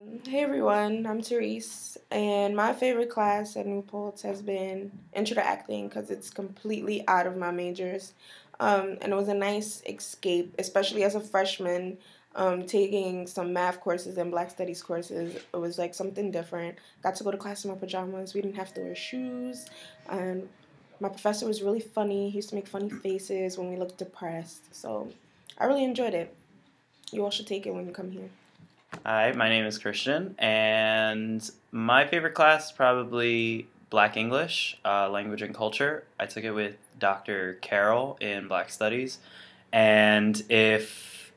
Hey everyone, I'm Therese, and my favorite class at New Paltz has been Intro to Acting because it's completely out of my majors. And it was a nice escape, especially as a freshman, taking some math courses and Black Studies courses. It was like something different. Got to go to class in my pajamas. We didn't have to wear shoes, and my professor was really funny. He used to make funny faces when we looked depressed. So I really enjoyed it. You all should take it when you come here. Hi, my name is Christian, and my favorite class is probably Black English, Language and Culture. I took it with Dr. Carroll in Black Studies, and if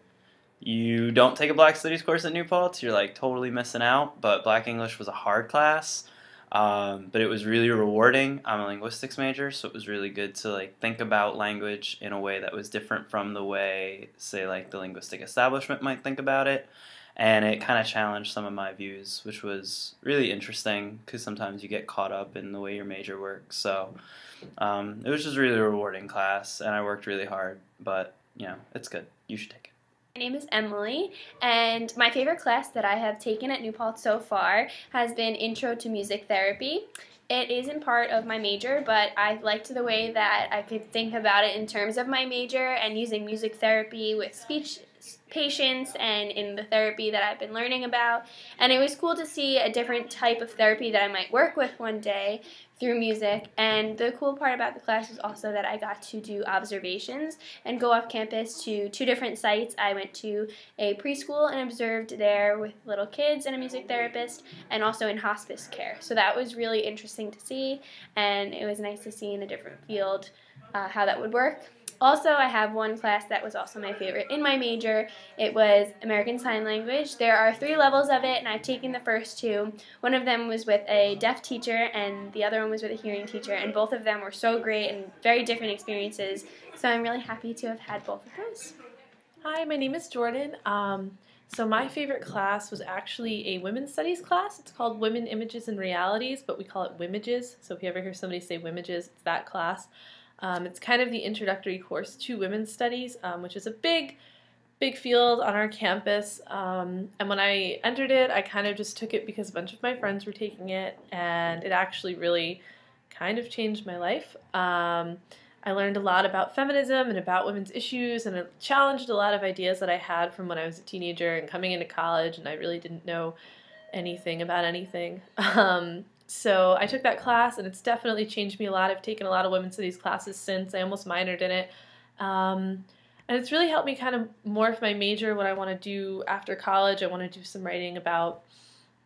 you don't take a Black Studies course at New Paltz, you're like totally missing out, but Black English was a hard class, but it was really rewarding. I'm a linguistics major, so it was really good to like think about language in a way that was different from the way, say, like the linguistic establishment might think about it. And it kind of challenged some of my views, which was really interesting because sometimes you get caught up in the way your major works. So it was just a really rewarding class, and I worked really hard. But it's good. You should take it. My name is Emily, and my favorite class that I have taken at New Paltz so far has been Intro to Music Therapy. It isn't part of my major, but I liked the way that I could think about it in terms of my major and using music therapy with speech patients and in the therapy that I've been learning about. And it was cool to see a different type of therapy that I might work with one day through music. And the cool part about the class was also that I got to do observations and go off campus to two different sites. I went to a preschool and observed there with little kids and a music therapist, and also in hospice care. So that was really interesting to see, and it was nice to see in a different field how that would work. Also, I have one class that was also my favorite in my major. It was American Sign Language. There are 3 levels of it, and I've taken the first 2. One of them was with a deaf teacher, and the other one was with a hearing teacher, and both of them were so great and very different experiences. So I'm really happy to have had both of those. Hi, my name is Jordan. So my favorite class was actually a women's studies class. It's called Women, Images, and Realities, but we call it Wimages. So if you ever hear somebody say Wimages, it's that class. It's kind of the introductory course to women's studies, which is a big field on our campus. And when I entered it, I kind of just took it because a bunch of my friends were taking it, and it actually really kind of changed my life. I learned a lot about feminism and about women's issues, and it challenged a lot of ideas that I had from when I was a teenager and coming into college, and I really didn't know anything about anything. So I took that class, and it's definitely changed me a lot. I've taken a lot of women's studies classes since. I almost minored in it. And it's really helped me kind of morph my major, what I want to do after college. I want to do some writing about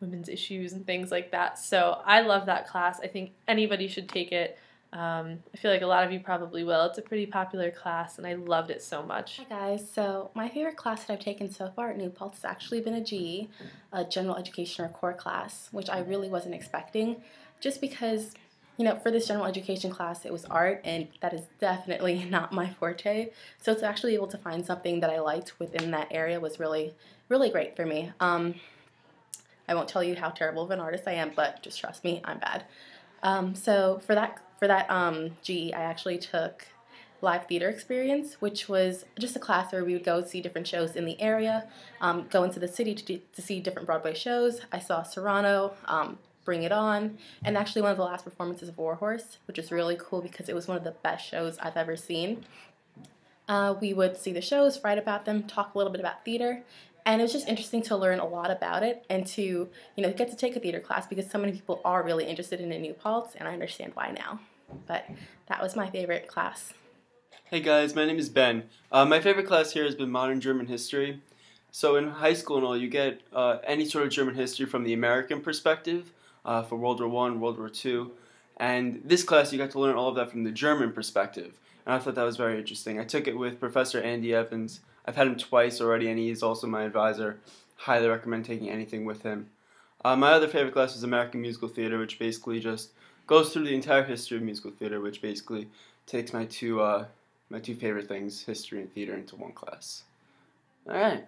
women's issues and things like that. So I love that class. I think anybody should take it. I feel like a lot of you probably will. It's a pretty popular class, and I loved it so much. Hi guys, so my favorite class that I've taken so far at New Paltz has actually been a GE, a general education or core class, which I really wasn't expecting, just because, for this general education class it was art, and that is definitely not my forte. So to actually be able to find something that I liked within that area was really, really great for me. I won't tell you how terrible of an artist I am, but just trust me, I'm bad. So for that GE, I actually took live theater experience, which was just a class where we would go see different shows in the area, go into the city to see different Broadway shows. I saw Serrano, Bring It On, and actually one of the last performances of Warhorse, which is really cool because it was one of the best shows I've ever seen. We would see the shows, write about them, talk a little bit about theater, and it was just interesting to learn a lot about it and to, get to take a theater class because so many people are really interested in New Paltz, and I understand why now. But that was my favorite class. Hey guys, my name is Ben. My favorite class here has been Modern German History. So in high school and all, you get any sort of German history from the American perspective for World War I, World War II. And this class, you got to learn all of that from the German perspective. And I thought that was very interesting. I took it with Professor Andy Evans. I've had him twice already, and he's also my advisor. Highly recommend taking anything with him. My other favorite class was American Musical Theater, which basically just goes through the entire history of musical theater, which basically takes my two favorite things, history and theater, into one class. All right.